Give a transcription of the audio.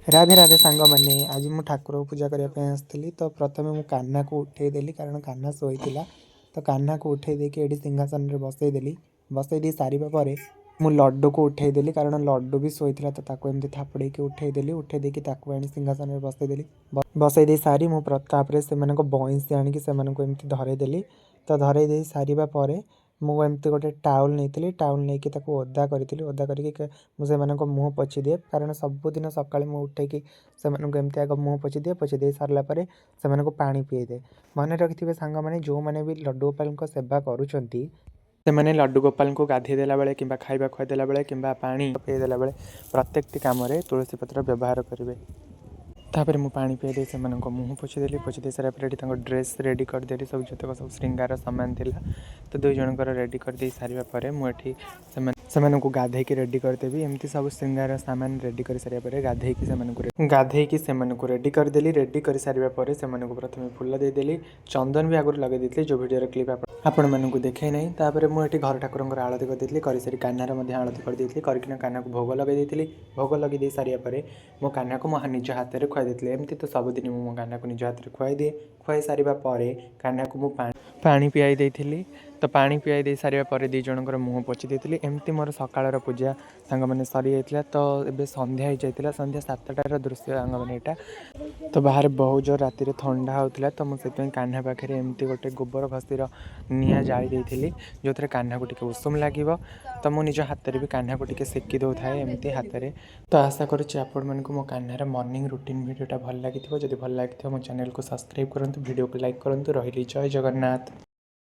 राधे राधे सांग मैंने आज मु ठाकुर को पूजा करने आसती। तो प्रथम मु कान्हा को उठेदेली कारण कान्हा शोला। तो कान्हा को उठे देकी ये सिंहासन में बसईदेली। बसई सारे मु लड्डू को उठेदेली कारण लड्डू भी शोला। तो एमती थापड़े उठेदेली। उठे आनी सिंहासन में बसईदेली। बसई सारी मुझे से बईंसी आणिकी से धरेदेली। तो धरई सारापर मुझे गोटे टाउल नहीं टाउल नहीं ओदा करी ओदा करके मुँह पोछि दिए कारण सबुदिन सका उठे से आग मुँह पोछि दिए। पोछि दे सारापर से पा पीए दे। मन रखिथे सांग मैंने जो मैंने भी लड्डू गोपाल सेवा करुँच से लड्डू गोपाल को गाधे देला बेले कि खाଇବା खुआदेला बेले कि पा पीदेला बेले प्रत्येक कम तुलसी पत्र व्यवहार करेंगे। तापर मु पानी पिए दे से मुँह पोछीदेली। पोछीदे सारापर ड्रेस रेडी करदेली। सब जतक सब श्रृंगार सामान थिला। तो दुई जनकर रेडी कर दे सारापर मुझे से गाधे रेडी करदेवी। एमती सब श्रृंगार सामान रेडी कर सारापर गाधे से रेडी करदेली। रेडी कर सारापर से प्रथम फूल देदेली। चंदन भी आगुरी लगे देती जो वीडियो क्लिप आपण मानक देखे ना। तापर मुझे घर ठाकुर आलती करदेली। कर सारी कान्हार आलती करदेली। करकिना कान्हा को भोग लगे देती। भोग लगे दे सारापर मो कान्हा को मो निज हाथ में खुआ देती। एमती तो सबुदिन मो कान्हा को निज हाथ में खुआई दिए। खुआई सारापर कान्हा को मुझे पानी पियाई देती। तो पानी पियाई दे सारापर दी जनकर मुँह पोछि देती। एमती मोर सकाळर पूजा सांग मैंने सरी जाता। तो ये संध्या हो जाता। संध्या 7टार दृश्य सांग मैंने यहाँ। तो बाहर बहुत जोर राति ठंडा होता। तो मुझे कान्हा पाखे एमती गोटे गोबर घसीर निआं जाली देती जो थे कान्हा को टिके उषुम लगे। तो मो निज हाथ में भी कान्हा को टिके सेकी दो थाए एमती हाथ में। तो आशा करुँच आपण मानक मो कान्हार मॉर्निंग रुटीन वीडियोटा भल लगी। जब भल लगी मो चैनल को सब्सक्राइब करूँ। वीडियो को लाइक करूँ। रही जय जगन्नाथ।